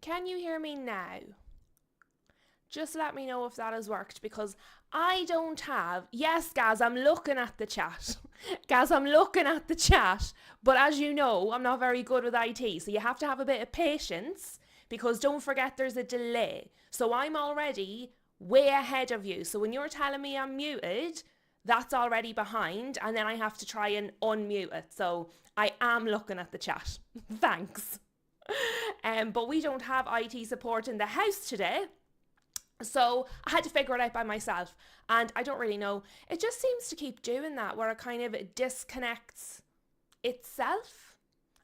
Can you hear me now? Just let me know if that has worked, because I don't have... Yes, Gaz, I'm looking at the chat. Gaz, I'm looking at the chat. But as you know, I'm not very good with IT, so you have to have a bit of patience, because don't forget there's a delay. So I'm already way ahead of you. So when you're telling me I'm muted, that's already behind, and then I have to try and unmute it. So I am looking at the chat. Thanks. But we don't have IT support in the house today. So I had to figure it out by myself, and I don't really know. It just seems to keep doing that, where it kind of disconnects itself,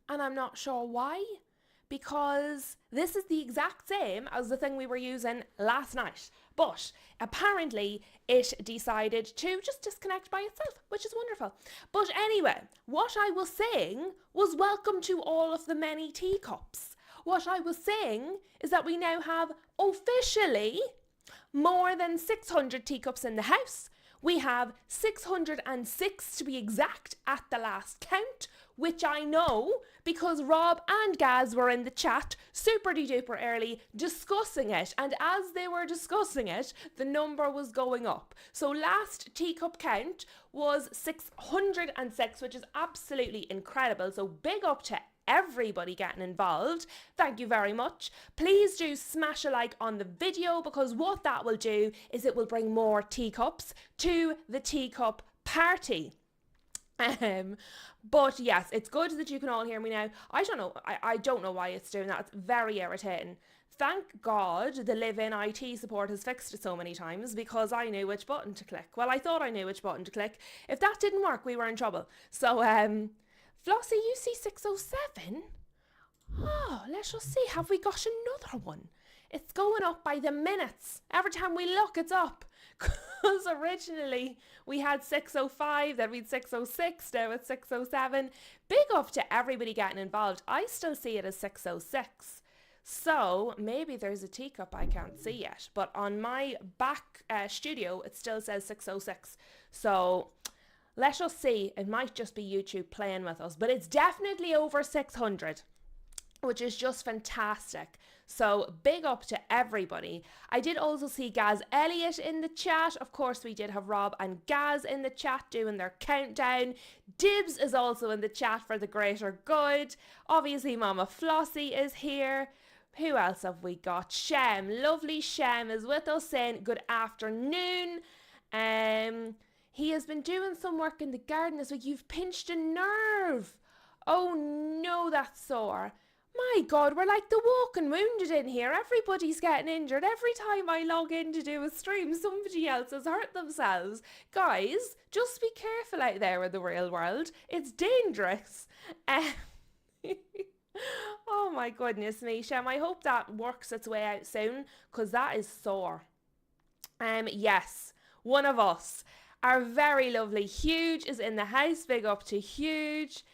and I'm not sure why, because this is the exact same as the thing we were using last night. But apparently it decided to just disconnect by itself, which is wonderful. But anyway, what I was saying was welcome to all of the many teacups. What I was saying is that we now have officially more than 600 teacups in the house. We have 606 to be exact at the last count, which I know because Rob and Gaz were in the chat super duper early discussing it. And as they were discussing it, the number was going up. So last teacup count was 606, which is absolutely incredible. So big up to everybody getting involved. Thank you very much. Please do smash a like on the video, because what that will do is it will bring more teacups to the teacup party. But yes, it's good that you can all hear me now. I don't know why it's doing that. It's very irritating. Thank God the live-in IT support has fixed it so many times, because I knew which button to click. Well, I thought I knew which button to click. If that didn't work, we were in trouble. So, Flossie, you see 607? Oh, let's just see. Have we got another one? It's going up by the minutes. Every time we look, it's up. Because originally we had 605, then we had 606, now it's 607. Big up to everybody getting involved. I still see it as 606. So maybe there's a teacup I can't see yet. But on my back studio, it still says 606. So let us see. It might just be YouTube playing with us, but it's definitely over 600, which is just fantastic. So big up to everybody. I did also see Gaz Elliott in the chat. Of course, we did have Rob and Gaz in the chat doing their countdown. Dibs is also in the chat for the greater good. Obviously, Mama Flossie is here. Who else have we got? Shem, lovely Shem is with us saying good afternoon. He has been doing some work in the garden this week. You've pinched a nerve. Oh no, that's sore. My God, we're like the walking wounded in here. Everybody's getting injured. Every time I log in to do a stream, somebody else has hurt themselves. Guys, just be careful out there in the real world. It's dangerous. Oh my goodness me, Shem. I hope that works its way out soon, because that is sore. Yes, one of us. Our very lovely Huge is in the house. Big up to Huge.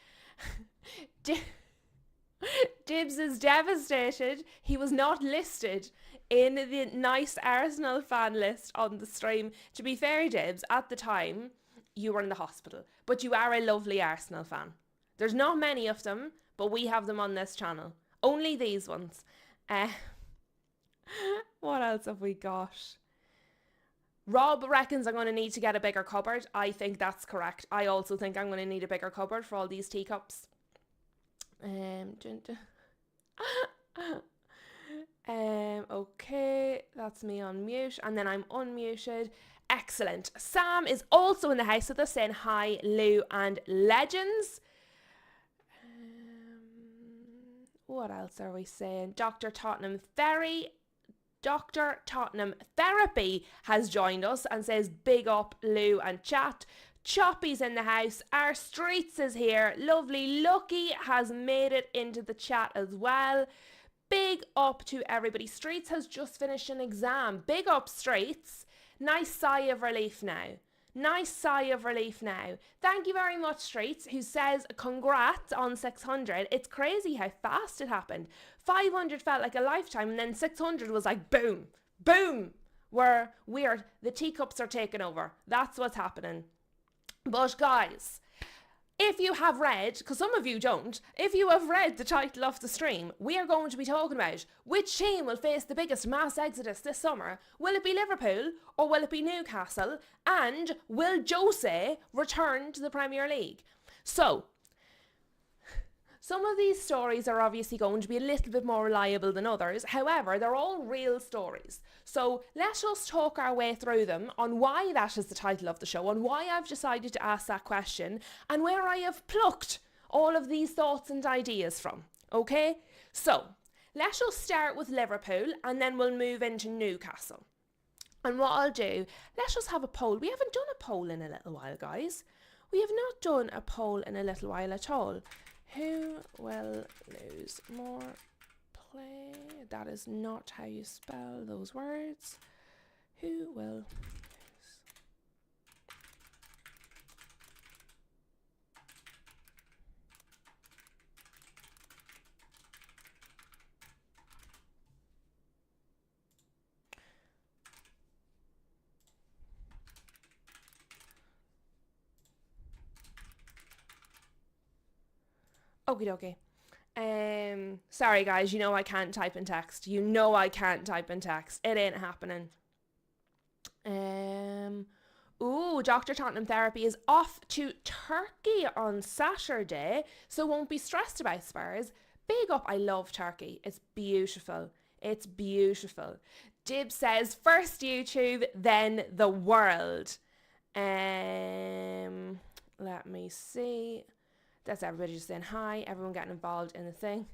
Dibs is devastated. He was not listed in the nice Arsenal fan list on the stream. To be fair, Dibs, at the time, you were in the hospital. But you are a lovely Arsenal fan. There's not many of them, but we have them on this channel. Only these ones. What else have we got? Rob reckons I'm going to need to get a bigger cupboard. I think that's correct. I also think I'm going to need a bigger cupboard for all these teacups. Okay, that's me on mute, and then I'm unmuted. Excellent. Sam is also in the house with us saying hi, Lou and Legends. What else are we saying? Dr. Tottenham Therapy has joined us and says big up Lou and chat. Choppy's in the house. Our Streets is here. Lovely Lucky has made it into the chat as well. Big up to everybody. Streets has just finished an exam. Big up Streets. Nice sigh of relief now. Nice sigh of relief now. Thank you very much, Streets, who says congrats on 600. It's crazy how fast it happened. 500 felt like a lifetime, and then 600 was like boom, boom. The teacups are taking over. That's what's happening. But guys, If you have read, because some of you don't, if you have read the title of the stream, we are going to be talking about which team will face the biggest mass exodus this summer. Will it be Liverpool or will it be Newcastle? And will Jose return to the Premier League? So, some of these stories are obviously going to be a little bit more reliable than others. However, they're all real stories. So let us talk our way through them on why that is the title of the show, on why I've decided to ask that question, and where I have plucked all of these thoughts and ideas from. Okay? So, let us start with Liverpool and then we'll move into Newcastle. And what I'll do, let us have a poll. We haven't done a poll in a little while, guys. We have not done a poll in a little while at all. Who will lose more play? That is not how you spell those words. Who will lose? Okie dokie. Sorry guys, you know I can't type in text. You know I can't type in text. It ain't happening. Ooh, Dr. Tottenham Therapy is off to Turkey on Saturday, so won't be stressed about Spurs. Big up, I love Turkey. It's beautiful. It's beautiful. Dib says, first YouTube, then the world. Let me see. That's everybody just saying hi, everyone getting involved in the thing.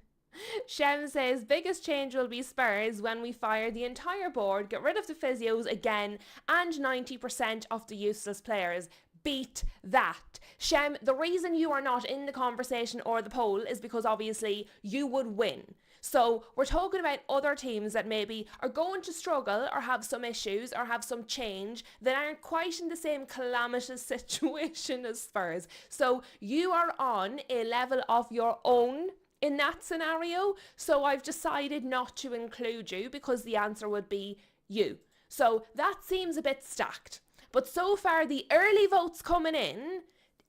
Shem says, biggest change will be Spurs when we fire the entire board, get rid of the physios again, and 90% of the useless players. Beat that. Shem, the reason you are not in the conversation or the poll is because obviously you would win. So we're talking about other teams that maybe are going to struggle or have some issues or have some change that aren't quite in the same calamitous situation as Spurs. So you are on a level of your own in that scenario. So I've decided not to include you because the answer would be you. So that seems a bit stacked. But so far the early votes coming in,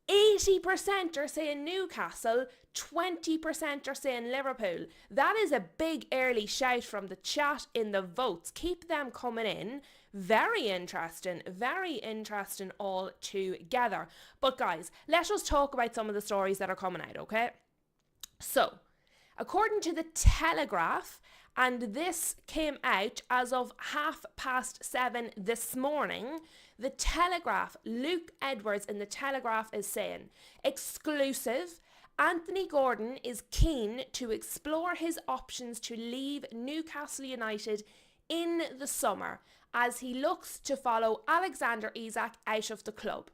80% are saying Newcastle, 20% are saying Liverpool. That is a big early shout from the chat in the votes. Keep them coming in. Very interesting all together. But guys, let us talk about some of the stories that are coming out, okay? So, according to the Telegraph, and this came out as of 7:30 this morning, the Telegraph, Luke Edwards in the Telegraph is saying, exclusive, Anthony Gordon is keen to explore his options to leave Newcastle United in the summer as he looks to follow Alexander Isak out of the club.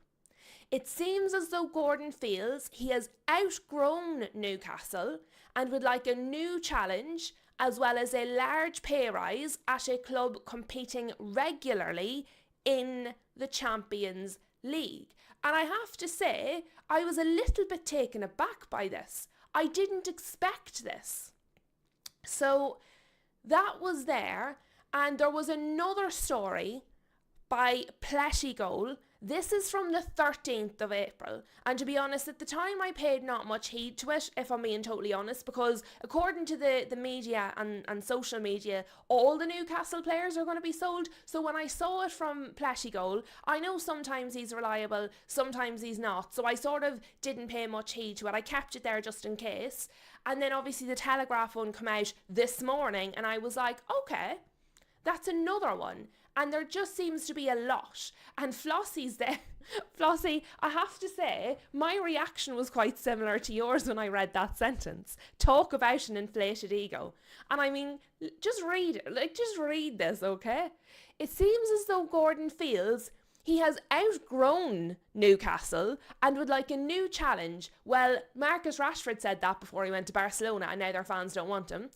It seems as though Gordon feels he has outgrown Newcastle and would like a new challenge as well as a large pay rise at a club competing regularly in the Champions League. And I have to say, I was a little bit taken aback by this. I didn't expect this. So that was there. And there was another story by Pletigol. This is from the 13th of April. And to be honest, at the time I paid not much heed to it, if I'm being totally honest, because according to the media and social media, all the Newcastle players are going to be sold. So when I saw it from Pletigol, I know sometimes he's reliable, sometimes he's not. So I sort of didn't pay much heed to it. I kept it there just in case. And then obviously the Telegraph one came out this morning and I was like, okay, that's another one. And there just seems to be a lot. And Flossie's there. Flossie, I have to say, my reaction was quite similar to yours when I read that sentence. Talk about an inflated ego. And I mean, just read it. Just read this, okay? It seems as though Gordon feels he has outgrown Newcastle and would like a new challenge. Well, Marcus Rashford said that before he went to Barcelona and now their fans don't want him.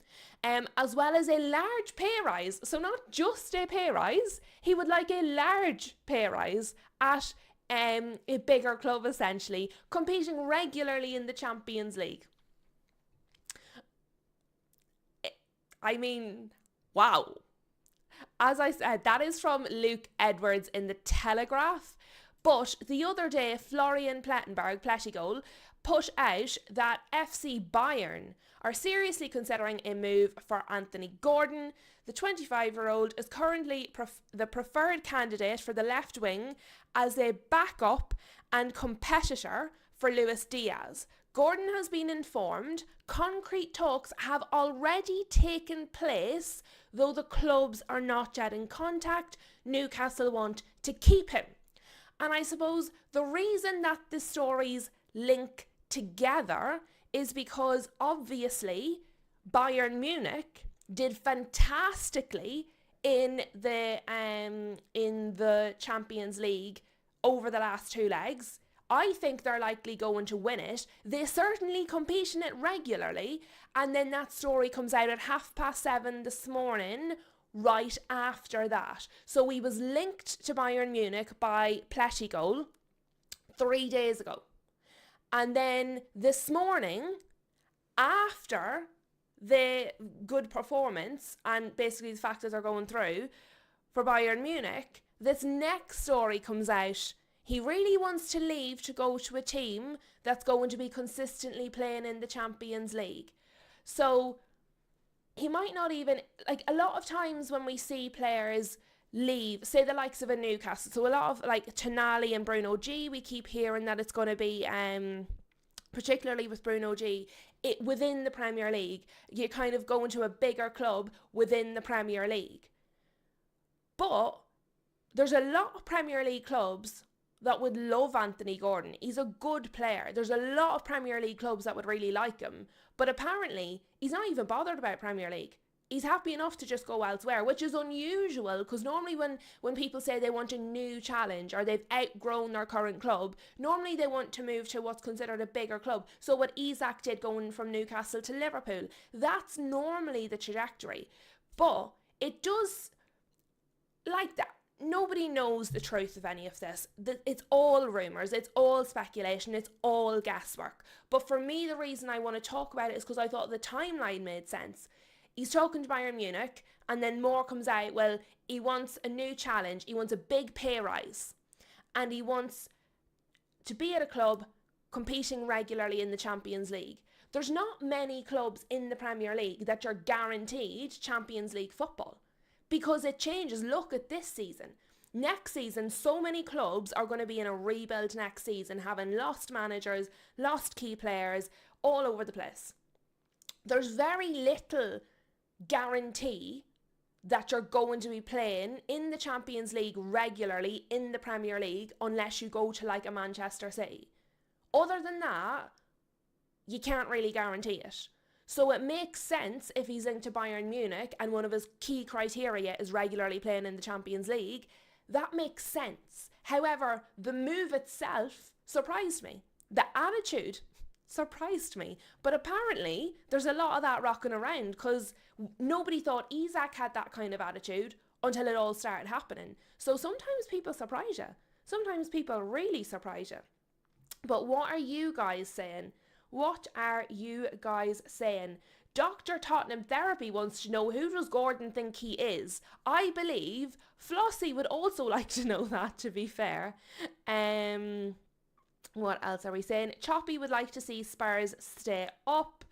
As well as a large pay rise. So not just a pay rise, he would like a large pay rise at a bigger club essentially, competing regularly in the Champions League. I mean, wow. As I said, that is from Luke Edwards in the Telegraph. But the other day, Florian Plettenberg, Pletigol, put out that FC Bayern are seriously considering a move for Anthony Gordon. The 25-year-old is currently the preferred candidate for the left wing as a backup and competitor for Luis Diaz. Gordon has been informed concrete talks have already taken place, though the clubs are not yet in contact. Newcastle want to keep him. And I suppose the reason that the stories link together is because obviously Bayern Munich did fantastically in the Champions League over the last two legs. I think they're likely going to win it. They certainly compete in it regularly. And then that story comes out at 7:30 this morning, right after that. So he was linked to Bayern Munich by Plettigol 3 days ago. And then this morning, after the good performance and basically the fact that they're going through for Bayern Munich, this next story comes out. He really wants to leave to go to a team that's going to be consistently playing in the Champions League. So he might not even, like a lot of times when we see players leave, say the likes of a Newcastle, so a lot of like Tonali and Bruno G, we keep hearing that it's going to be, particularly with Bruno G, within the Premier League, you kind of go into a bigger club within the Premier League. But there's a lot of Premier League clubs that would love Anthony Gordon. He's a good player. There's a lot of Premier League clubs that would really like him. But apparently, he's not even bothered about Premier League. He's happy enough to just go elsewhere, which is unusual because normally when people say they want a new challenge or they've outgrown their current club, normally they want to move to what's considered a bigger club. So what Isak did going from Newcastle to Liverpool, that's normally the trajectory. But it does like that. Nobody knows the truth of any of this. It's all rumours, it's all speculation, it's all guesswork. But for me, the reason I want to talk about it is because I thought the timeline made sense. He's talking to Bayern Munich, and then more comes out. Well, he wants a new challenge, he wants a big pay rise, and he wants to be at a club competing regularly in the Champions League. There's not many clubs in the Premier League that are guaranteed Champions League football. Because it changes. Look at this season. Next season, so many clubs are going to be in a rebuild next season, having lost managers, lost key players, all over the place. There's very little guarantee that you're going to be playing in the Champions League regularly in the Premier League unless you go to like a Manchester City. Other than that, you can't really guarantee it. So it makes sense if he's linked to Bayern Munich and one of his key criteria is regularly playing in the Champions League. That makes sense. However, the move itself surprised me. The attitude surprised me. But apparently, there's a lot of that rocking around because nobody thought Isak had that kind of attitude until it all started happening. So sometimes people surprise you. Sometimes people really surprise you. But what are you guys saying? What are you guys saying? Dr. Tottenham Therapy wants to know, who does Gordon think he is? I believe Flossie would also like to know that, to be fair. What else are we saying? Choppy would like to see Spurs stay up.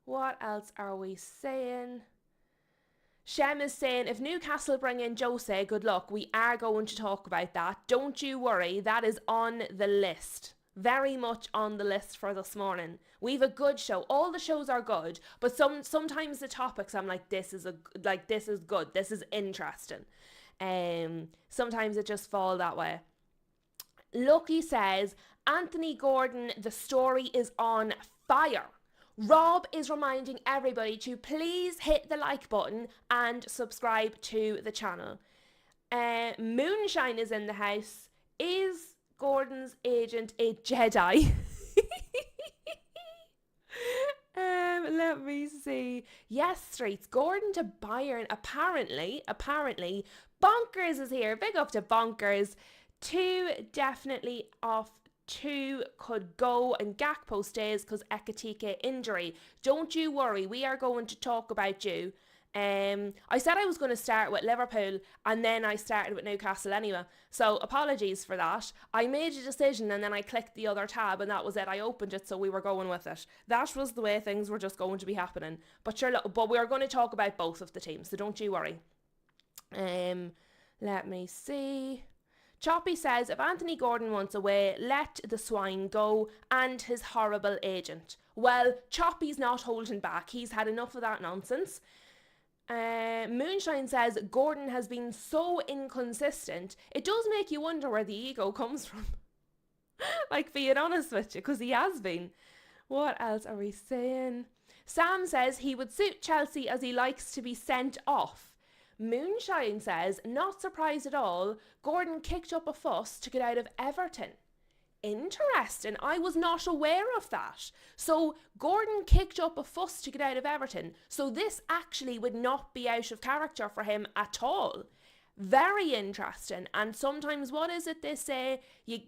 What else are we saying? Shem is saying, if Newcastle bring in Jose, good luck. We are going to talk about that. Don't you worry, that is on the list. Very much on the list for this morning. We've a good show. All the shows are good, but sometimes the topics I'm like, this is good. This is interesting. Sometimes it just falls that way. Lucky says, Anthony Gordon, the story is on fire. Rob is reminding everybody to please hit the like button and subscribe to the channel. Moonshine is in the house. Is Gordon's agent a Jedi? Let me see. Yes, Streets. Gordon to Bayern. Apparently, Bonkers is here. Big up to Bonkers. 2 definitely off. 2 could go, and Gakpo stays because Ekatike injury. Don't you worry. We are going to talk about you. I said I was going to start with Liverpool and then I started with Newcastle anyway. So apologies for that. I made a decision and then I clicked the other tab and that was it. I opened it, so we were going with it. That was the way things were just going to be happening. But sure, but we are going to talk about both of the teams, so don't you worry. Let me see. Choppy says, if Anthony Gordon wants away, let the swine go and his horrible agent. Well, Choppy's not holding back. He's had enough of that nonsense. Moonshine says, Gordon has been so inconsistent. It does make you wonder where the ego comes from. Like, being honest with you, because he has been. What else are we saying? Sam says he would suit Chelsea as he likes to be sent off. Moonshine says, not surprised at all, Gordon kicked up a fuss to get out of Everton. Interesting, I was not aware of that. So Gordon kicked up a fuss to get out of Everton, so this actually would not be out of character for him at all. Very interesting. And sometimes, what is it they say, you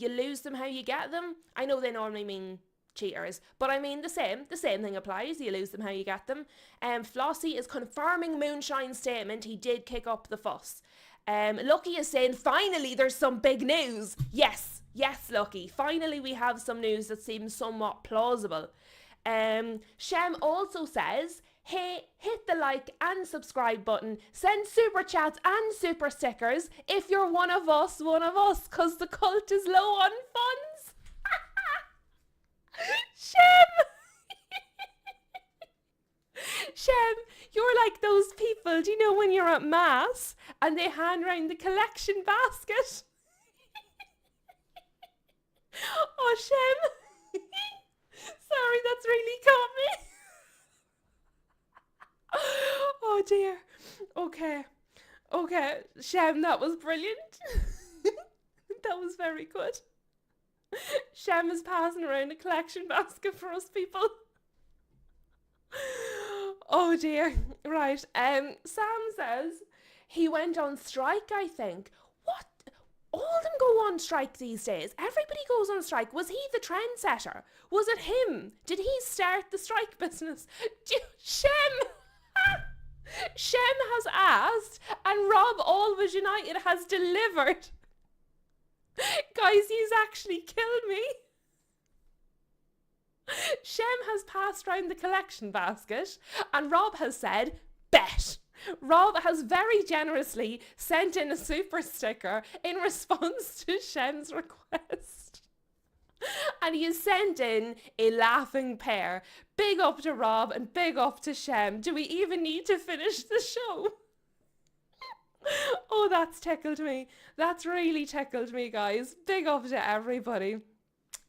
lose them how you get them? I know they normally mean cheaters, but I mean the same thing applies. You lose them how you get them. Flossie is confirming Moonshine's statement. He did kick up the fuss. Lucky is saying, finally there's some big news. Yes, Lucky, finally we have some news that seems somewhat plausible. Shem also says, hey, hit the like and subscribe button, send super chats and super stickers if you're one of us, cause the cult is low on funds. Shem, you're like those people, do you know when you're at mass and they hand round the collection basket? Oh, Shem. Sorry, that's really caught me. Oh dear. Okay, Shem, that was brilliant. That was very good. Shem is passing around a collection basket for us people. Oh dear. Right. Sam says he went on strike, I think. What? All of them go on strike these days. Everybody goes on strike. Was he the trendsetter? Was it him? Did he start the strike business? Shem! Shem has asked and Rob Always United has delivered. Guys, he's actually killed me. Shem has passed round the collection basket and Rob has said, bet. Rob has very generously sent in a super sticker in response to Shem's request. And he has sent in a laughing pair. Big up to Rob and big up to Shem. Do we even need to finish the show? Oh, that's tickled me. That's really tickled me, guys. Big up to everybody.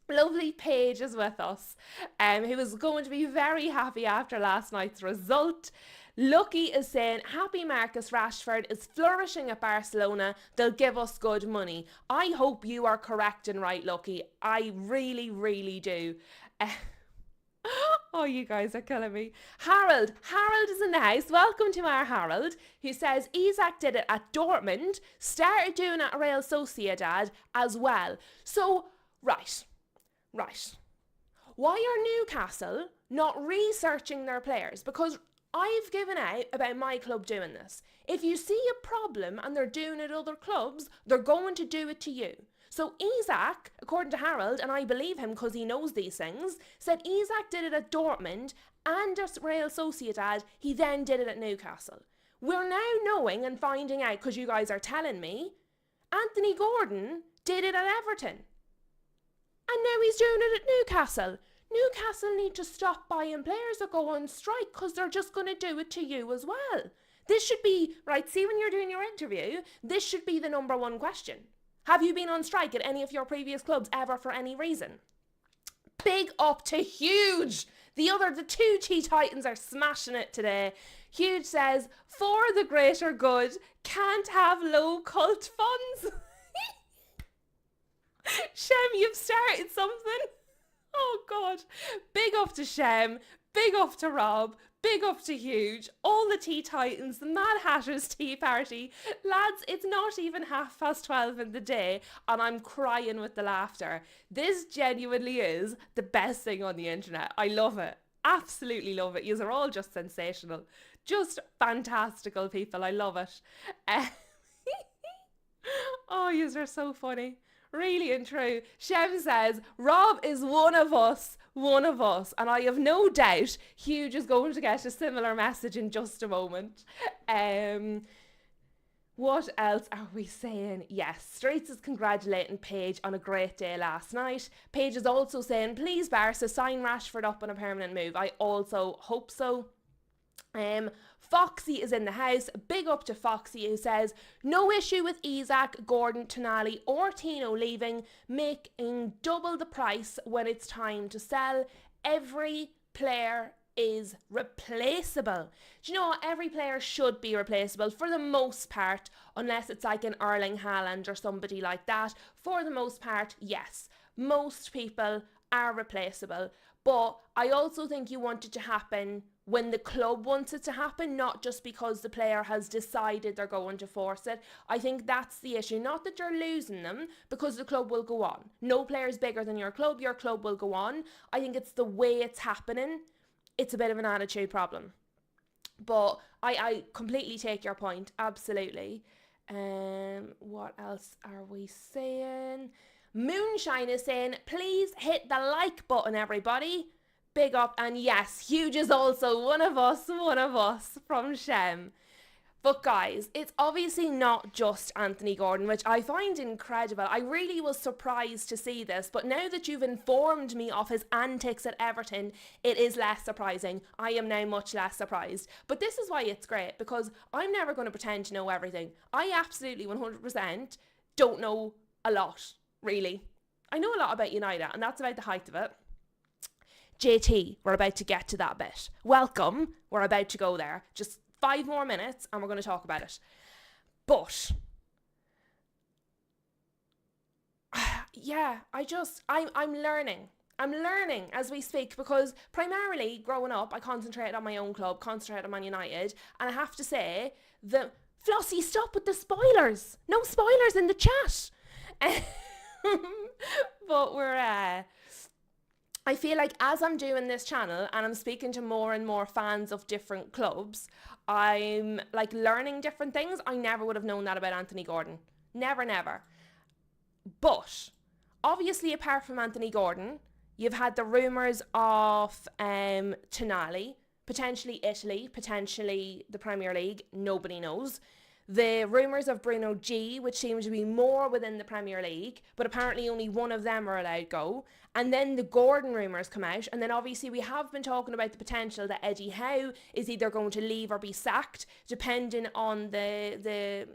Lovely Paige is with us, who is going to be very happy after last night's result. Lucky is saying, happy Marcus Rashford is flourishing at Barcelona. They'll give us good money. I hope you are correct and right, Lucky. I really, really do. Oh, you guys are killing me. Harold is in the house. Welcome to our Harold, who says Isak did it at Dortmund, started doing it at Real Sociedad as well. So, right. Why are Newcastle not researching their players? Because I've given out about my club doing this. If you see a problem and they're doing it at other clubs, they're going to do it to you. So Isak, according to Harold, and I believe him because he knows these things, said Isak did it at Dortmund and at Real Sociedad. He then did it at Newcastle. We're now knowing and finding out, because you guys are telling me, Anthony Gordon did it at Everton. And now he's doing it at Newcastle. Newcastle need to stop buying players that go on strike because they're just going to do it to you as well. This should be, right, see when you're doing your interview, this should be the number one question. Have you been on strike at any of your previous clubs ever for any reason? Big up to Huge. The two T Titans are smashing it today. Huge says, for the greater good, can't have low cult funds. Shem, you've started something. Oh God. Big up to Shem, big up to Rob, big up to Huge, all the Tea Titans, the Mad Hatters Tea Party. Lads, it's not even 12:30 in the day and I'm crying with the laughter. This genuinely is the best thing on the internet. I love it. absolutely love it. Yous are all just sensational. Just fantastical people. I love it. Uh, oh, yous are so funny. Really and true. Shem says, Rob is one of us. One of us. And I have no doubt Hugh is going to get a similar message in just a moment. What else are we saying? Yes, Straits is congratulating Paige on a great day last night. Paige is also saying, please Barca sign Rashford up on a permanent move. I also hope so. Foxy is in the house. Big up to Foxy, who says, no issue with Isak, Gordon, Tonali or Tino leaving, making double the price when it's time to sell. Every player is replaceable. Do you know what? Every player should be replaceable for the most part, unless it's like an Erling Haaland or somebody like that. For the most part, yes, most people are replaceable. But I also think you want it to happen when the club wants it to happen, not just because the player has decided they're going to force it. I think that's the issue. Not that you're losing them, because the club will go on. No player is bigger than your club will go on. I think it's the way it's happening. It's a bit of an attitude problem. But I completely take your point, absolutely. What else are we saying? Moonshine is saying, please hit the like button, everybody. Big up. And yes, Huge is also one of us from Shem. But guys, it's obviously not just Anthony Gordon, which I find incredible. I really was surprised to see this, but now that you've informed me of his antics at Everton, it is less surprising. I am now much less surprised. But this is why it's great, because I'm never going to pretend to know everything. I absolutely 100% don't know a lot, really. I know a lot about United, and that's about the height of it. JT, we're about to get to that bit. Welcome, we're about to go there. Just 5 more minutes and we're going to talk about it. But yeah, I'm learning. I'm learning as we speak, because primarily growing up, I concentrated on my own club, concentrated on Man United, and I have to say that Flossie, stop with the spoilers. No spoilers in the chat. But I feel like as I'm doing this channel and I'm speaking to more and more fans of different clubs, I'm like learning different things. I never would have known that about Anthony Gordon. Never. But obviously, apart from Anthony Gordon, you've had the rumours of Tonali, potentially Italy, potentially the Premier League. Nobody knows. The rumours of Bruno G, which seem to be more within the Premier League, but apparently only one of them are allowed go. And then the Gordon rumours come out. And then obviously we have been talking about the potential that Eddie Howe is either going to leave or be sacked, depending on the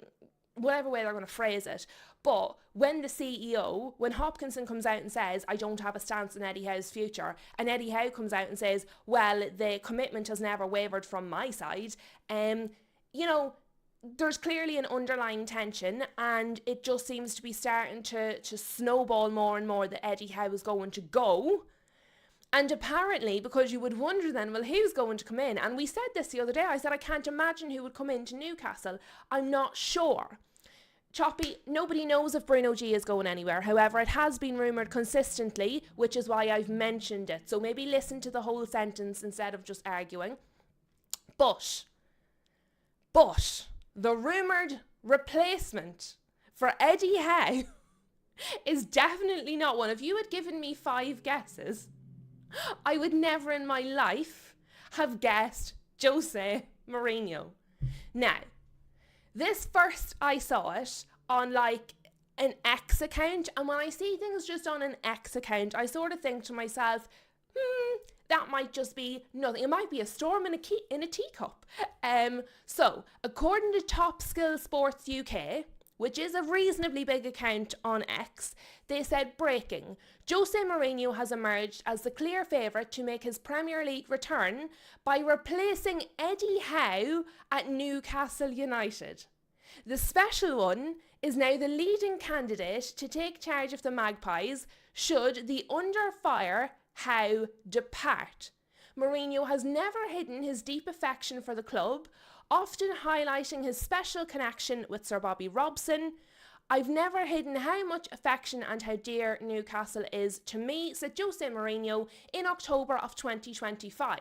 whatever way they're going to phrase it. But when the CEO, when Hopkinson comes out and says, I don't have a stance on Eddie Howe's future, and Eddie Howe comes out and says, well, the commitment has never wavered from my side, you know, there's clearly an underlying tension, and it just seems to be starting to snowball more and more that Eddie Howe is going to go. And apparently, because you would wonder then, well, who's going to come in? And we said this the other day. I said, I can't imagine who would come into Newcastle. I'm not sure. Choppy, nobody knows if Bruno G is going anywhere. However, it has been rumoured consistently, which is why I've mentioned it. So maybe listen to the whole sentence instead of just arguing. But the rumoured replacement for Eddie Howe is definitely not one. If you had given me 5 guesses, I would never in my life have guessed Jose Mourinho. Now, this first I saw it on like an X account, and when I see things just on an X account, I sort of think to myself, that might just be nothing. It might be a storm in a teacup. So, according to Top Skill Sports UK, which is a reasonably big account on X, they said, breaking, Jose Mourinho has emerged as the clear favourite to make his Premier League return by replacing Eddie Howe at Newcastle United. The special one is now the leading candidate to take charge of the Magpies should the under fire Howe depart. Mourinho has never hidden his deep affection for the club, often highlighting his special connection with Sir Bobby Robson. I've never hidden how much affection and how dear Newcastle is to me, said Jose Mourinho in October of 2025.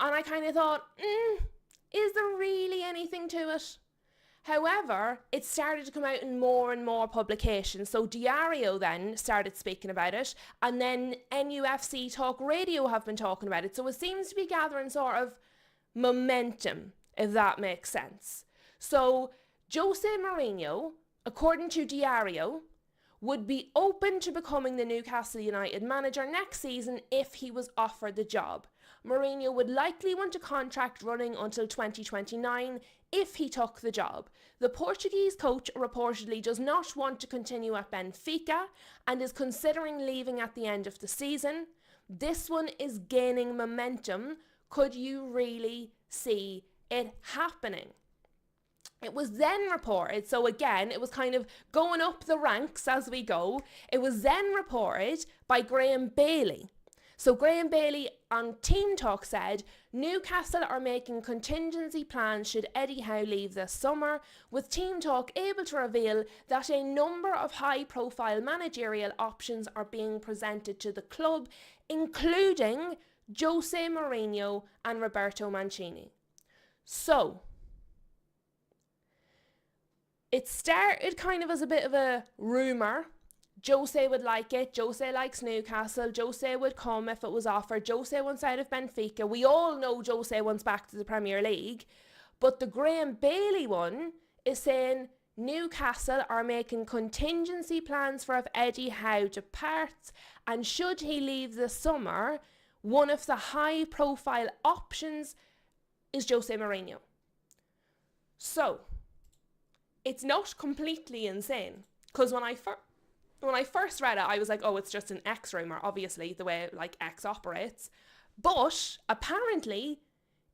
And I kind of thought, is there really anything to it? However, it started to come out in more and more publications. So Diario then started speaking about it, and then NUFC Talk Radio have been talking about it. So it seems to be gathering sort of momentum, if that makes sense. So Jose Mourinho, according to Diario, would be open to becoming the Newcastle United manager next season if he was offered the job. Mourinho would likely want a contract running until 2029 if he took the job. The Portuguese coach reportedly does not want to continue at Benfica and is considering leaving at the end of the season. This one is gaining momentum. Could you really see it happening? It was then reported, so again, it was kind of going up the ranks as we go. It was then reported by Graham Bailey. So Graham Bailey on Team Talk said, Newcastle are making contingency plans should Eddie Howe leave this summer, with Team Talk able to reveal that a number of high-profile managerial options are being presented to the club, including Jose Mourinho and Roberto Mancini. So, it started kind of as a bit of a rumour. Jose would like it. Jose likes Newcastle. Jose would come if it was offered. Jose wants out of Benfica. We all know Jose wants back to the Premier League. But the Graham Bailey one is saying Newcastle are making contingency plans for if Eddie Howe departs. And should he leave this summer, one of the high-profile options is Jose Mourinho. So, it's not completely insane. Because when I first read it, I was like, oh, it's just an X rumour, obviously, the way like X operates. But apparently,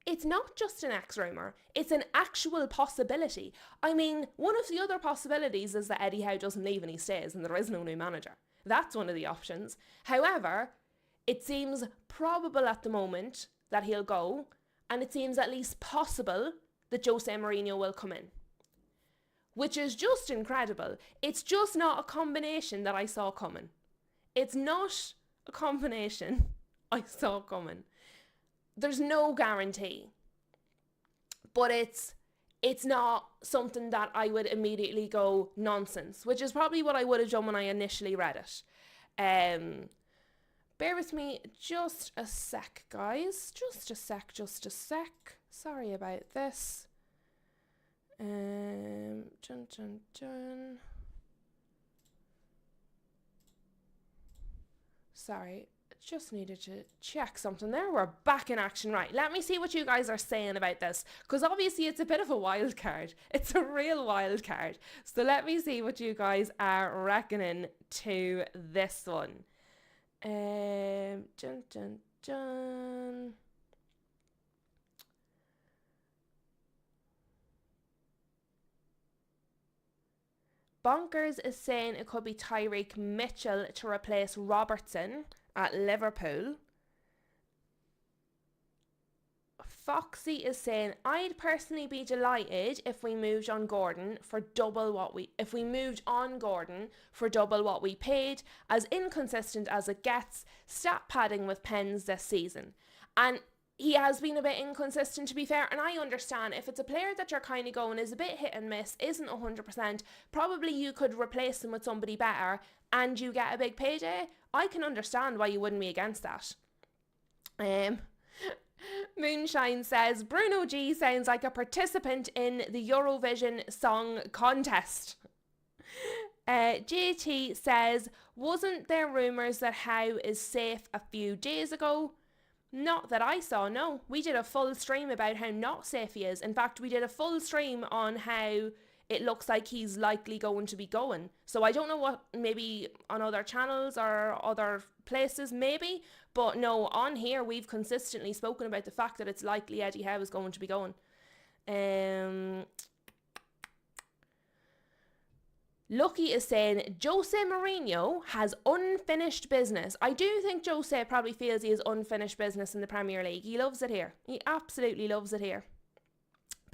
it's not just an X rumour. It's an actual possibility. I mean, one of the other possibilities is that Eddie Howe doesn't leave and he stays and there is no new manager. That's one of the options. However, it seems probable at the moment that he'll go, and it seems at least possible that Jose Mourinho will come in, which is just incredible. It's just not a combination that I saw coming. It's not a combination I saw coming. There's no guarantee. But it's not something that I would immediately go nonsense, which is probably what I would have done when I initially read it. Bear with me just a sec, guys. Just a sec. Sorry about this. Sorry, just needed to check something there. We're back in action. Right, let me see what you guys are saying about this, because obviously it's a bit of a wild card. It's a real wild card. So let me see what you guys are reckoning to this one. Bonkers is saying it could be Tyreek Mitchell to replace Robertson at Liverpool. Foxy is saying, I'd personally be delighted if we moved on Gordon for double what we paid, as inconsistent as it gets, stat padding with pens this season. And he has been a bit inconsistent, to be fair, and I understand if it's a player that you're kind of going is a bit hit and miss, isn't 100%, probably you could replace him with somebody better and you get a big payday. I can understand why you wouldn't be against that. Moonshine says, Bruno G sounds like a participant in the Eurovision Song Contest. JT says, wasn't there rumours that Howe is safe a few days ago? Not that I saw, no. We did a full stream about how not safe he is. In fact, we did a full stream on how it looks like he's likely going to be going. So I don't know what, maybe on other channels or other places, maybe. But no, on here, we've consistently spoken about the fact that it's likely Eddie Howe is going to be going. Lucky is saying, Jose Mourinho has unfinished business. I do think Jose probably feels he has unfinished business in the Premier League. He loves it here. He absolutely loves it here.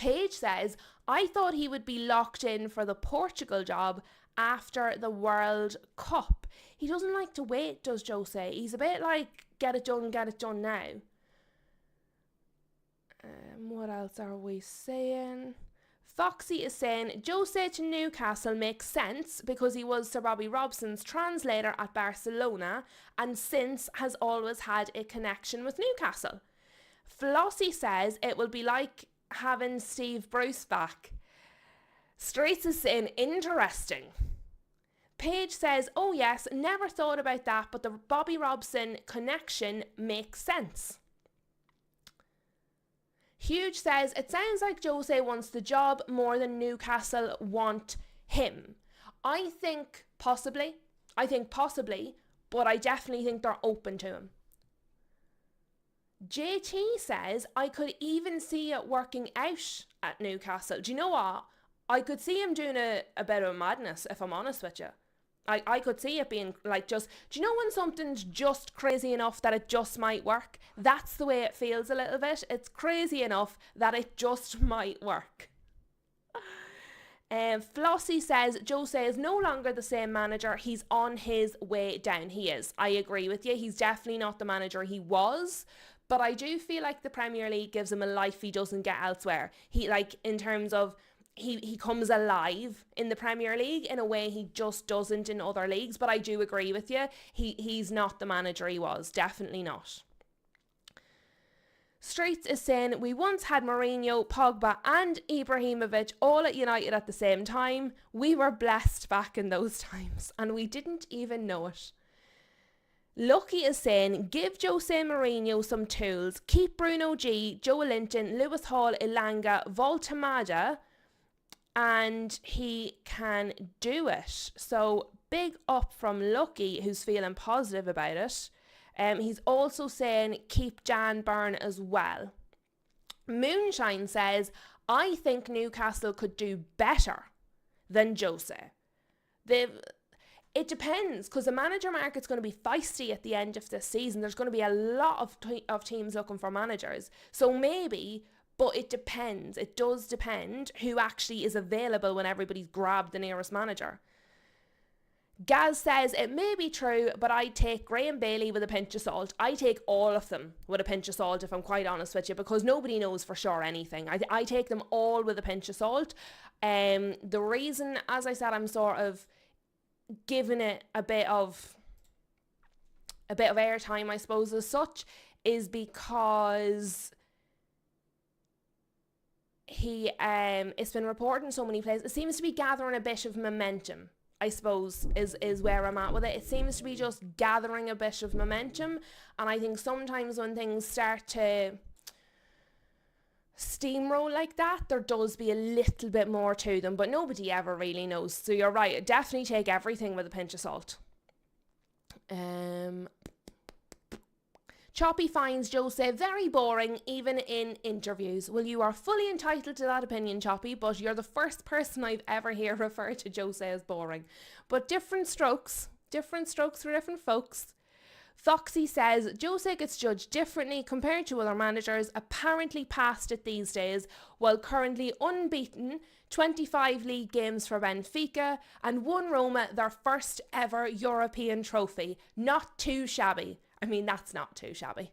Paige says, I thought he would be locked in for the Portugal job after the World Cup. He doesn't like to wait, does Jose? He's a bit like, get it done now. What else are we saying? Foxy is saying, Jose to Newcastle makes sense because he was Sir Bobby Robson's translator at Barcelona and since has always had a connection with Newcastle. Flossie says it will be like having Steve Bruce back. Streets is saying, interesting. Paige says, oh yes, never thought about that, but the Bobby Robson connection makes sense. Huge says, it sounds like Jose wants the job more than Newcastle want him. I think possibly, but I definitely think they're open to him. JT says, I could even see it working out at Newcastle. Do you know what? I could see him doing a bit of madness, if I'm honest with you. I could see it being like just, do you know when something's just crazy enough that it just might work? That's the way it feels a little bit. It's crazy enough that it just might work. Flossie says, Jose is no longer the same manager. He's on his way down. He is. I agree with you. He's definitely not the manager he was. But I do feel like the Premier League gives him a life he doesn't get elsewhere. He, like, in terms of, he comes alive in the Premier League in a way he just doesn't in other leagues. But I do agree with you. He's not the manager he was. Definitely not. Streets is saying, we once had Mourinho, Pogba and Ibrahimovic all at United at the same time. We were blessed back in those times and we didn't even know it. Lucky is saying, give Jose Mourinho some tools. Keep Bruno G, Joe Linton, Lewis Hall, Ilanga, Voltamada, and he can do it. So big up from Lucky, who's feeling positive about it. He's also saying keep Jan Byrne as well. Moonshine says, I think Newcastle could do better than Jose. It depends, because the manager market's going to be feisty at the end of this season. There's going to be a lot of teams looking for managers. So maybe, but it depends. It does depend who actually is available when everybody's grabbed the nearest manager. Gaz says, it may be true, but I take Graham Bailey with a pinch of salt. I take all of them with a pinch of salt, if I'm quite honest with you, because nobody knows for sure anything. I take them all with a pinch of salt. The reason, as I said, I'm sort of giving it a bit of airtime, I suppose, as such, is because it's been reported in so many places. It seems to be gathering a bit of momentum, I suppose, is where I'm at with it. It seems to be just gathering a bit of momentum, and I think sometimes when things start to steamroll like that, there does be a little bit more to them, but nobody ever really knows. So you're right, definitely take everything with a pinch of salt. Choppy finds Jose very boring, even in interviews. Well, you are fully entitled to that opinion, Choppy, but you're the first person I've ever heard refer to Jose as boring. But different strokes for different folks. Foxy says, Jose gets judged differently compared to other managers, apparently past it these days, while currently unbeaten, 25 league games for Benfica, and won Roma their first ever European trophy. Not too shabby. I mean, that's not too shabby.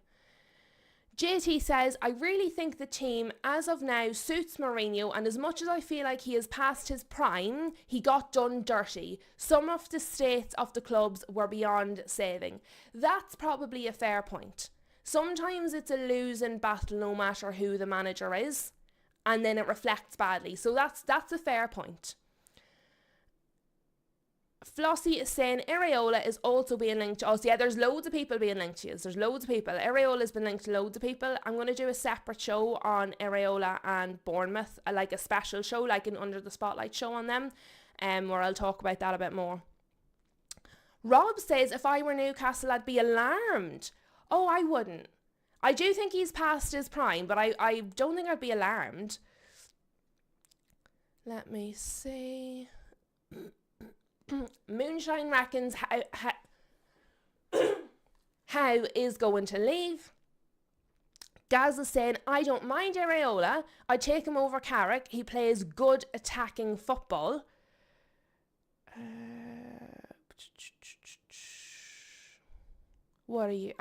JT says, I really think the team as of now suits Mourinho, and as much as I feel like he is past his prime, he got done dirty. Some of the states of the clubs were beyond saving. That's probably a fair point. Sometimes it's a losing battle no matter who the manager is, and then it reflects badly. So that's a fair point. Flossie is saying Areola is also being linked to us. Yeah, there's loads of people being linked to us. There's loads of people. Areola has been linked to loads of people. I'm going to do a separate show on Areola and Bournemouth, like a special show, like an Under the Spotlight show on them, where I'll talk about that a bit more. Rob says, if I were Newcastle, I'd be alarmed. Oh, I wouldn't. I do think he's past his prime, but I don't think I'd be alarmed. Let me see. Moonshine reckons how is going to leave. Gaz is saying, I don't mind Areola. I'd take him over Carrick. He plays good attacking football. What are you?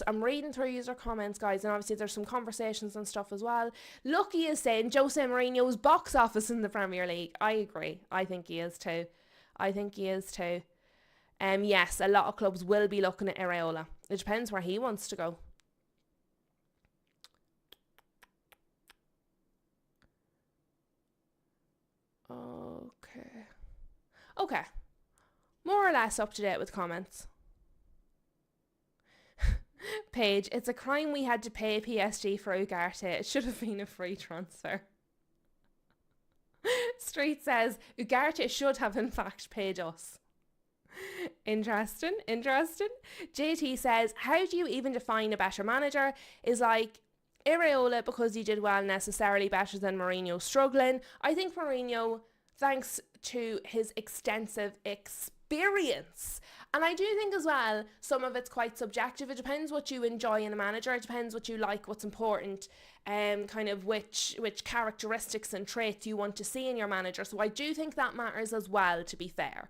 I'm reading through user comments, guys, and obviously there's some conversations and stuff as well. Lucky is saying Jose Mourinho's box office in the Premier League. I agree. I think he is too. Yes, a lot of clubs will be looking at Areola. It depends where he wants to go. Okay. More or less up to date with comments. Paige, it's a crime we had to pay PSG for Ugarte. It should have been a free transfer. Street says, Ugarte should have in fact paid us. Interesting. JT says, how do you even define a better manager? Is like, Areola because he did well necessarily better than Mourinho struggling. I think Mourinho, thanks to his extensive experience, and I do think as well some of it's quite subjective. It depends what you enjoy in a manager. It depends what you like, what's important, kind of which characteristics and traits you want to see in your manager. So I do think that matters as well, to be fair.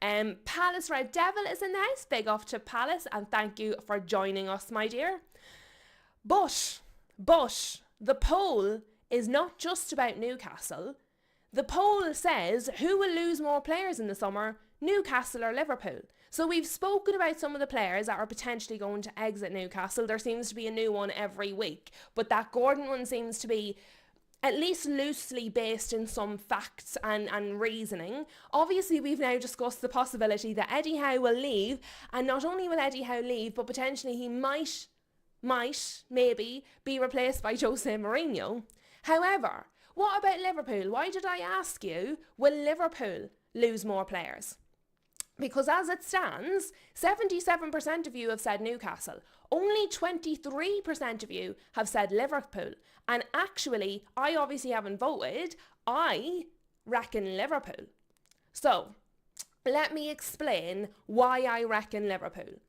Palace Red Devil is in the house. Big off to Palace, and thank you for joining us, my dear. But the poll is not just about Newcastle. The poll says who will lose more players in the summer, Newcastle or Liverpool. So we've spoken about some of the players that are potentially going to exit Newcastle. There seems to be a new one every week, but that Gordon one seems to be at least loosely based in some facts and reasoning. Obviously, we've now discussed the possibility that Eddie Howe will leave, and not only will Eddie Howe leave, but potentially he might maybe be replaced by Jose Mourinho. However, what about Liverpool? Why did I ask you, will Liverpool lose more players? Because as it stands, 77% of you have said Newcastle. Only 23% of you have said Liverpool. And actually, I obviously haven't voted. I reckon Liverpool. So, let me explain why I reckon Liverpool.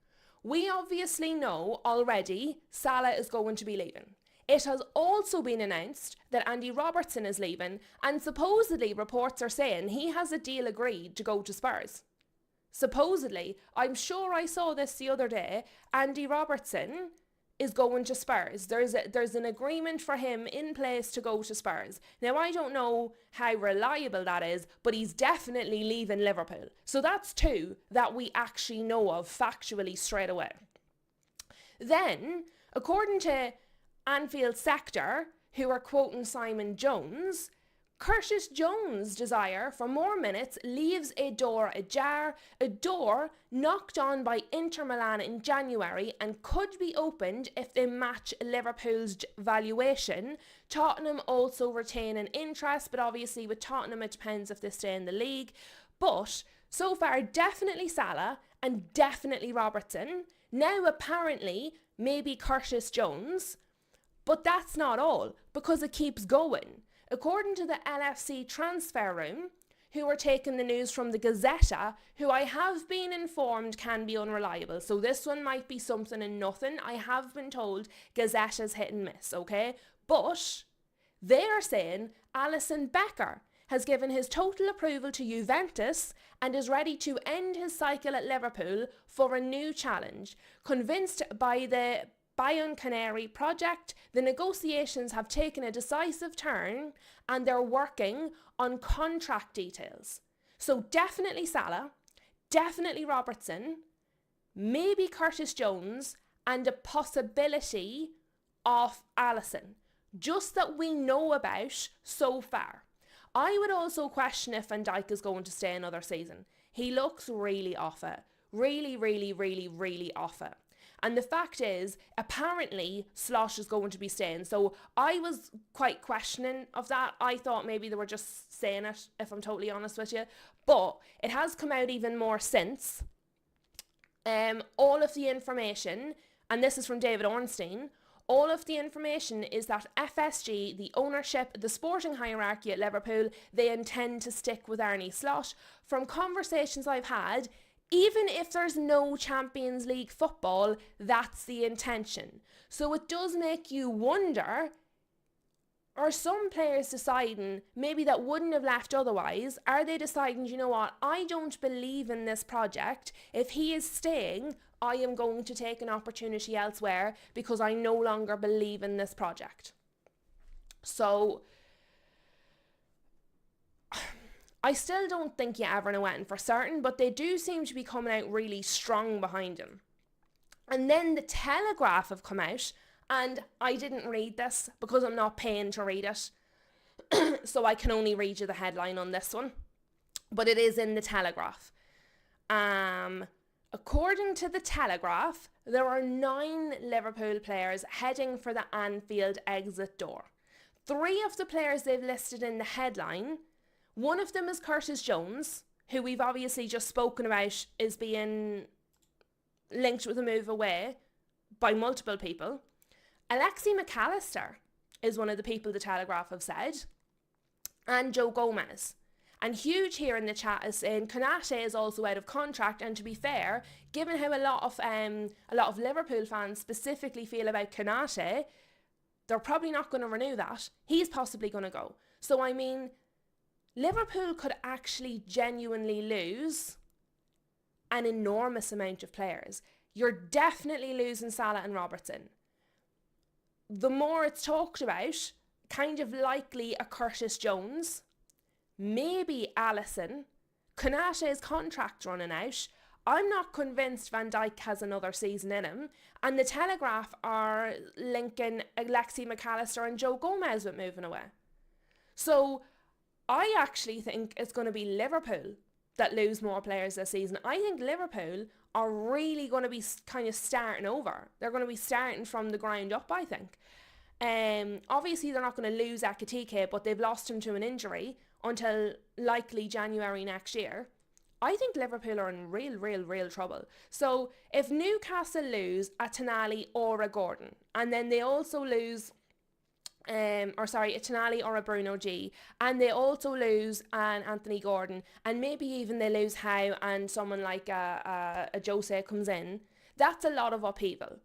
We obviously know already Salah is going to be leaving. It has also been announced that Andy Robertson is leaving, and supposedly reports are saying he has a deal agreed to go to Spurs. Supposedly, I'm sure I saw this the other day, Andy Robertson is going to Spurs. There's an agreement for him in place to go to Spurs. Now, I don't know how reliable that is, but he's definitely leaving Liverpool. So that's two that we actually know of factually straight away. Then, according to Anfield Sector, who are quoting Simon Jones, Curtis Jones' desire for more minutes leaves a door ajar, a door knocked on by Inter Milan in January and could be opened if they match Liverpool's valuation. Tottenham also retain an interest, but obviously with Tottenham it depends if they stay in the league. But so far, definitely Salah and definitely Robertson. Now apparently maybe Curtis Jones. But that's not all, because it keeps going. According to the LFC transfer room, who are taking the news from the Gazzetta, who I have been informed can be unreliable. So this one might be something and nothing. I have been told Gazetta's hit and miss, okay? But they are saying Alisson Becker has given his total approval to Juventus and is ready to end his cycle at Liverpool for a new challenge. Convinced by the Bayern Canary project, the negotiations have taken a decisive turn and they're working on contract details. So definitely Salah, definitely Robertson, maybe Curtis Jones, and a possibility of Alisson. Just that we know about so far. I would also question if Van Dijk is going to stay another season. He looks really off it. Really off it. And the fact is, apparently, Slosh is going to be staying. So I was quite questioning of that. I thought maybe they were just saying it, if I'm totally honest with you. But it has come out even more since. All of the information, and this is from David Ornstein, all of the information is that FSG, the ownership, the sporting hierarchy at Liverpool, they intend to stick with Arne Slot. From conversations I've had, Even if there's no Champions League football, that's the intention. So it does make you wonder, are some players deciding, maybe that wouldn't have left otherwise, are they deciding, you know what, I don't believe in this project. If he is staying, I am going to take an opportunity elsewhere because I no longer believe in this project. So I still don't think you ever know anything for certain, but they do seem to be coming out really strong behind him. And then the Telegraph have come out, and I didn't read this because I'm not paying to read it. So I can only read you the headline on this one. But it is in the Telegraph. According to the Telegraph, there are 9 Liverpool players heading for the Anfield exit door. 3 of the players they've listed in the headline, one of them is Curtis Jones, who we've obviously just spoken about is being linked with a move away by multiple people. Alexi McAllister is one of the people the Telegraph have said, and Joe Gomez. And Huge here in the chat is saying Konate is also out of contract, and to be fair, given how a lot of Liverpool fans specifically feel about Konate, they're probably not going to renew that. He's possibly going to go. So I mean, Liverpool could actually genuinely lose an enormous amount of players. You're definitely losing Salah and Robertson. The more it's talked about, kind of likely a Curtis Jones, maybe Alisson. Konate's contract running out. I'm not convinced Van Dijk has another season in him. And the Telegraph are linking Alexi McAllister and Joe Gomez with moving away. So I actually think it's going to be Liverpool that lose more players this season. I think Liverpool are really going to be kind of starting over. They're going to be starting from the ground up, I think. Obviously, they're not going to lose Ekitike, but they've lost him to an injury until likely January next year. I think Liverpool are in real trouble. So if Newcastle lose a Tonali or a Gordon, and then they also lose a Tonali or a Bruno G, and they also lose an Anthony Gordon, and maybe even they lose Howe and someone like a Jose comes in, that's a lot of upheaval.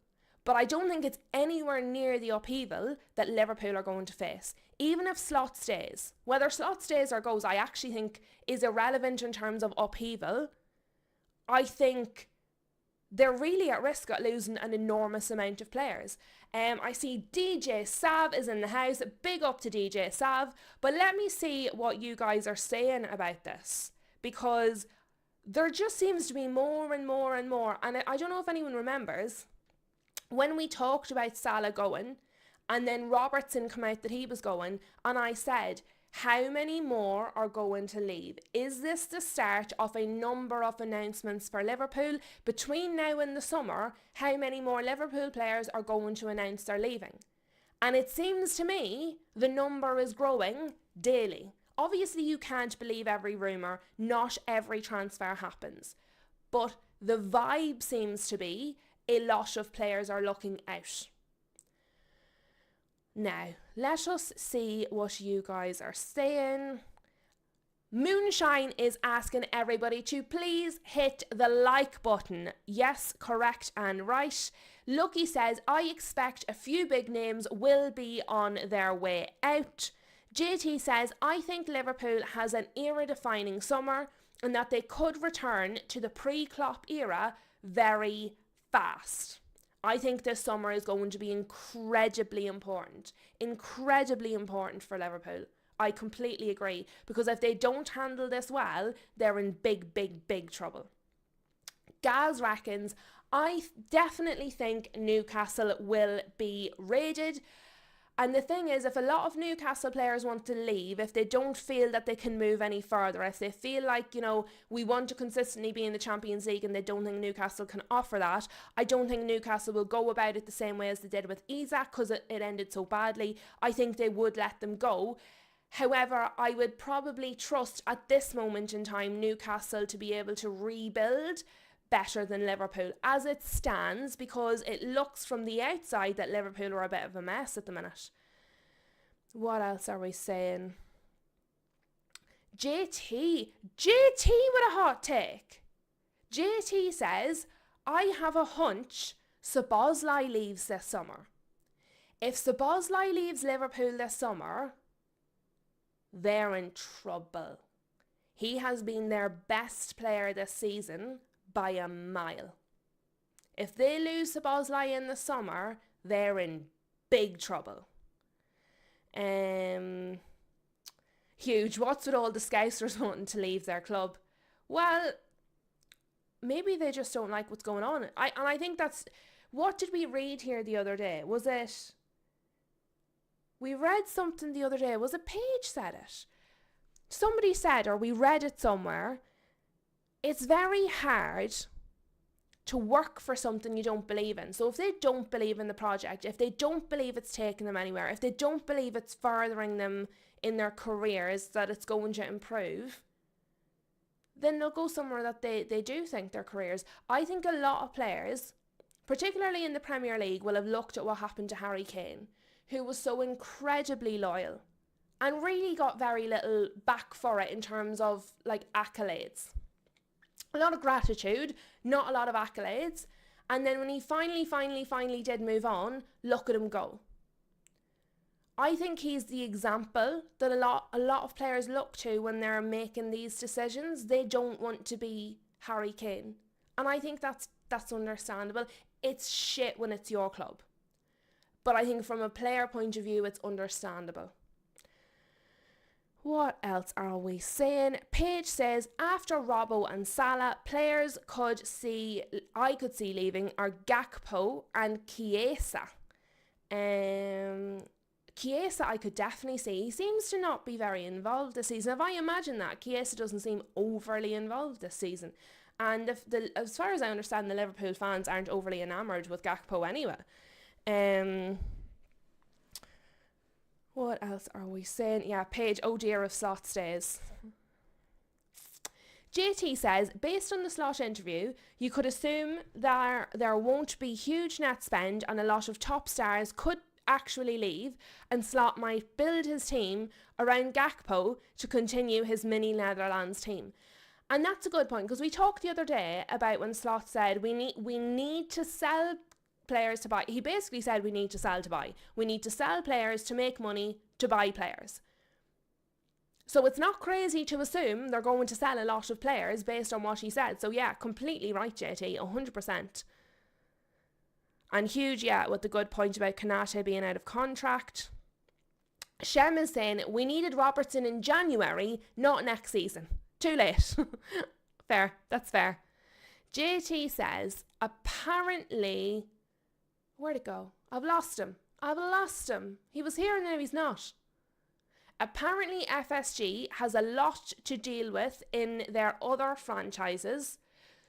But I don't think it's anywhere near the upheaval that Liverpool are going to face. Even if Slot stays, whether Slot stays or goes, I actually think is irrelevant in terms of upheaval. I think they're really at risk of losing an enormous amount of players. I see DJ Sav is in the house. Big up to DJ Sav. But let me see what you guys are saying about this, because there just seems to be more and more and more. And I don't know if anyone remembers when we talked about Salah going and then Robertson come out that he was going, and I said, how many more are going to leave? Is this the start of a number of announcements for Liverpool? Between now and the summer, how many more Liverpool players are going to announce they're leaving? And it seems to me the number is growing daily. Obviously, you can't believe every rumour. Not every transfer happens. But the vibe seems to be a lot of players are looking out. Now, let us see what you guys are saying. Moonshine is asking everybody to please hit the like button. Yes, correct and right. Lucky says, I expect a few big names will be on their way out. JT says, I think Liverpool has an era-defining summer and that they could return to the pre-Klopp era very fast. I think this summer is going to be incredibly important for Liverpool. I completely agree, because if they don't handle this well, they're in big trouble. Gaz reckons, I definitely think Newcastle will be raided. And the thing is, if a lot of Newcastle players want to leave, if they don't feel that they can move any further, if they feel like, we want to consistently be in the Champions League and they don't think Newcastle can offer that, I don't think Newcastle will go about it the same way as they did with Isak, because it ended so badly. I think they would let them go. However, I would probably trust at this moment in time Newcastle to be able to rebuild better than Liverpool as it stands, because it looks from the outside that Liverpool are a bit of a mess at the minute. What else are we saying? JT with a hot take. JT says, I have a hunch Szoboszlai leaves this summer. If Szoboszlai leaves Liverpool this summer, they're in trouble. He has been their best player this season by a mile. If they lose Szoboszlai in the summer, they're in big trouble. Huge. What's with all the Scousers wanting to leave their club? Well, maybe they just don't like what's going on. I think that's... What did we read here the other day? Was it... We read something the other day. Was it Paige said it? Somebody said, or we read it somewhere, it's very hard to work for something you don't believe in. So if they don't believe in the project, if they don't believe it's taking them anywhere, if they don't believe it's furthering them in their careers, that it's going to improve, then they'll go somewhere that they do think their careers. I think a lot of players, particularly in the Premier League, will have looked at what happened to Harry Kane, who was so incredibly loyal and really got very little back for it in terms of like accolades. A lot of gratitude, not a lot of accolades. And then when he finally did move on, look at him go. I think he's the example that a lot of players look to when they're making these decisions. They don't want to be Harry Kane. And I think that's understandable. It's shit when it's your club. But I think from a player point of view, it's understandable. What else are we saying? Paige says, after Robbo and Salah, players I could see leaving are Gakpo and Chiesa. Chiesa I could definitely see. He seems to not be very involved this season. If I imagine that, Chiesa doesn't seem overly involved this season. And as far as I understand, the Liverpool fans aren't overly enamoured with Gakpo anyway. What else are we saying? Yeah, Paige, oh dear if Slot stays. JT says, based on the Slot interview, you could assume that there won't be huge net spend and a lot of top stars could actually leave, and Slot might build his team around Gakpo to continue his mini Netherlands team. And that's a good point, because we talked the other day about when Slot said we need to sell players to buy. He basically said we need to sell to buy. We need to sell players to make money to buy players. So it's not crazy to assume they're going to sell a lot of players based on what he said. So yeah, completely right, JT, 100%. And huge, yeah, with the good point about Konate being out of contract. Shem is saying we needed Robertson in January, not next season. Too late. Fair, that's fair. JT says, apparently... Where'd it go? I've lost him. He was here and now he's not. Apparently FSG has a lot to deal with in their other franchises,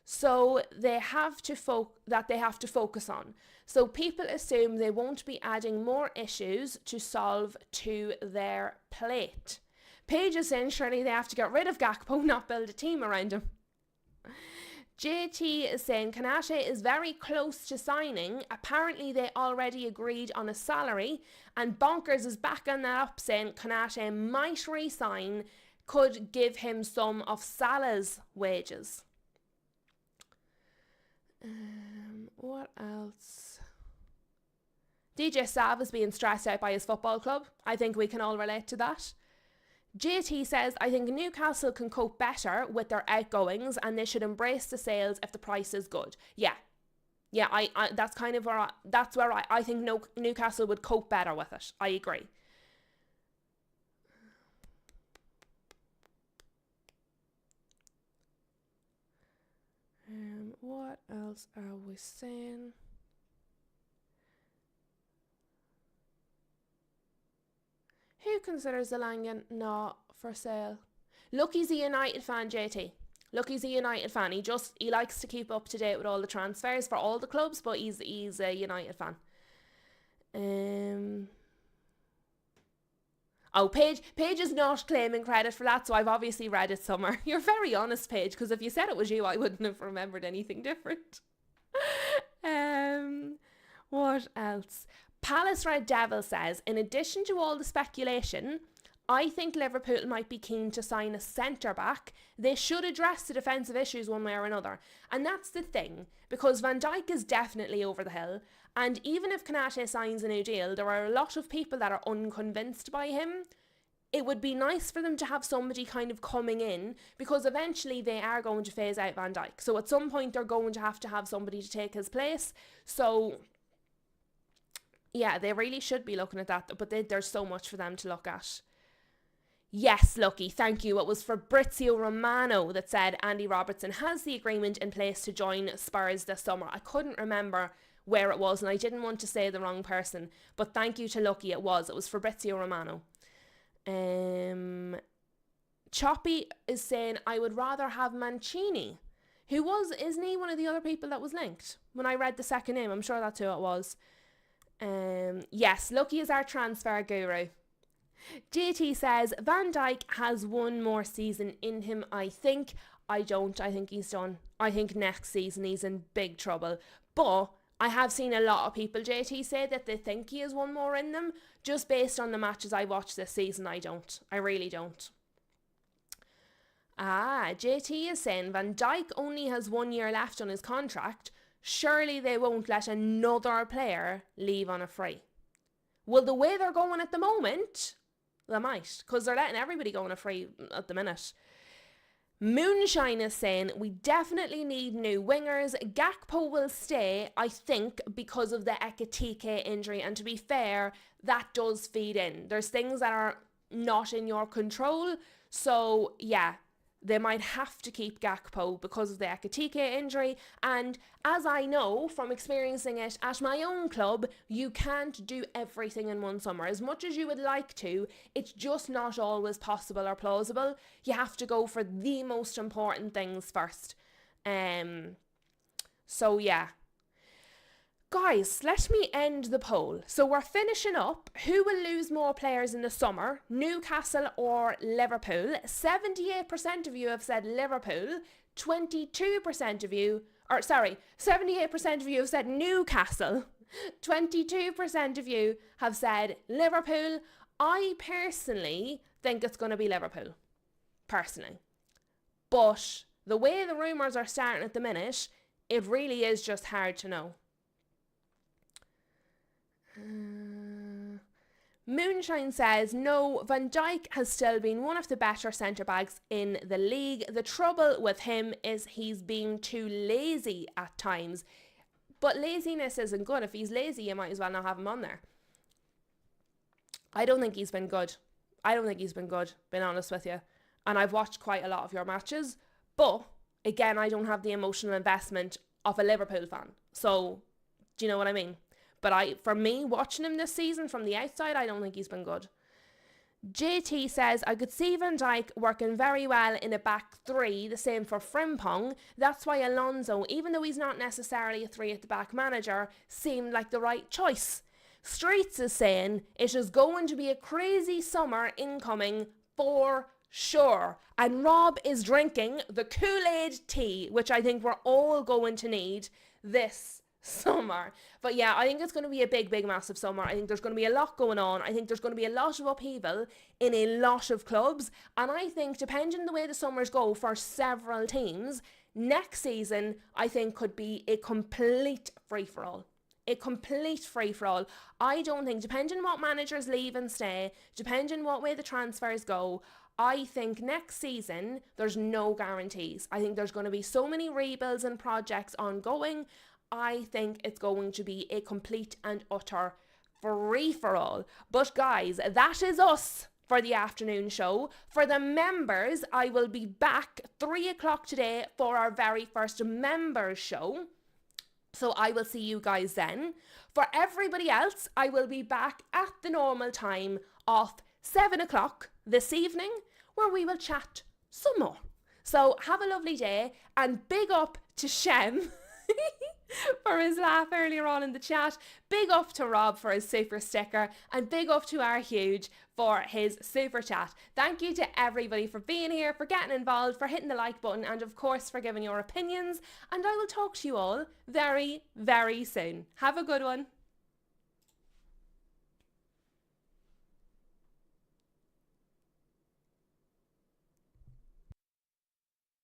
so they have to focus on. So people assume they won't be adding more issues to solve to their plate. Paige is saying surely they have to get rid of Gakpo, not build a team around him. JT is saying Konate is very close to signing. Apparently they already agreed on a salary, and Bonkers is backing that up, saying Konate might re-sign, could give him some of Salah's wages. What else? DJ Sav is being stressed out by his football club. I think we can all relate to that. JT says, I think Newcastle can cope better with their outgoings and they should embrace the sales if the price is good. Yeah, I that's kind of where I think Newcastle would cope better with it. I agree. What else are we saying? Who considers the Langan not for sale? Look, he's a United fan, JT. Look, he's a United fan. He likes to keep up to date with all the transfers for all the clubs, but he's a United fan. Oh, Paige is not claiming credit for that, so I've obviously read it somewhere. You're very honest, Paige, because if you said it was you, I wouldn't have remembered anything different. What else? Palace Red Devil says, in addition to all the speculation, I think Liverpool might be keen to sign a centre-back. They should address the defensive issues one way or another. And that's the thing, because Van Dijk is definitely over the hill. And even if Konate signs a new deal, there are a lot of people that are unconvinced by him. It would be nice for them to have somebody kind of coming in, because eventually they are going to phase out Van Dijk. So at some point they're going to have somebody to take his place. So yeah, they really should be looking at that. But there's so much for them to look at. Yes, Lucky, thank you. It was Fabrizio Romano that said Andy Robertson has the agreement in place to join Spurs this summer. I couldn't remember where it was and I didn't want to say the wrong person. But thank you to Lucky, it was Fabrizio Romano. Choppy is saying, I would rather have Mancini. Isn't he one of the other people that was linked? When I read the second name, I'm sure that's who it was. Yes, Lucky is our transfer guru. JT says, Van Dijk has one more season in him, I think. I don't. I think he's done. I think next season he's in big trouble. But I have seen a lot of people, JT, say that they think he has one more in them. Just based on the matches I watched this season, I don't. I really don't. JT is saying Van Dijk only has 1 year left on his contract. Surely they won't let another player leave on a free. Well, the way they're going at the moment, they might, because they're letting everybody go on a free at the minute. Moonshine is saying, we definitely need new wingers. Gakpo will stay, I think, because of the Ekitike injury. And to be fair, that does feed in. There's things that are not in your control. So, yeah, they might have to keep Gakpo because of the Ekitike injury. And as I know from experiencing it at my own club, you can't do everything in one summer. As much as you would like to, it's just not always possible or plausible. You have to go for the most important things first. So yeah. Guys, let me end the poll. So we're finishing up. Who will lose more players in the summer? Newcastle or Liverpool? 78% of you have said Liverpool. 78% of you have said Newcastle. 22% of you have said Liverpool. I personally think it's going to be Liverpool. Personally. But the way the rumours are starting at the minute, it really is just hard to know. Moonshine says, no, Van Dijk has still been one of the better centre-backs in the league. The trouble with him is he's being too lazy at times. But laziness isn't good. If he's lazy, you might as well not have him on there. I don't think he's been good. Being honest with you. And I've watched quite a lot of your matches. But, again, I don't have the emotional investment of a Liverpool fan. So, do you know what I mean? But for me, watching him this season from the outside, I don't think he's been good. JT says, I could see Van Dijk working very well in a back three, the same for Frimpong. That's why Alonso, even though he's not necessarily a three-at-the-back manager, seemed like the right choice. Streets is saying, it is going to be a crazy summer incoming for sure. And Rob is drinking the Kool-Aid tea, which I think we're all going to need this summer. But yeah, I think it's going to be a big, massive summer. I think there's going to be a lot going on. I think there's going to be a lot of upheaval in a lot of clubs. And I think, depending on the way the summers go for several teams, next season, I think could be a complete free-for-all. I don't think, depending on what managers leave and stay, depending on what way the transfers go, I think next season, there's no guarantees. I think there's going to be so many rebuilds and projects ongoing. I think it's going to be a complete and utter free-for-all. But guys, that is us for the afternoon show. For the members, I will be back 3 o'clock today for our very first members show. So I will see you guys then. For everybody else, I will be back at the normal time of 7 o'clock this evening, where we will chat some more. So have a lovely day, and big up to Shem for his laugh earlier on in the chat. Big up to Rob for his super sticker, and big up to our Huge for his super chat. Thank you to everybody for being here, for getting involved, for hitting the like button, and of course for giving your opinions. And I will talk to you all very, very soon. Have a good one.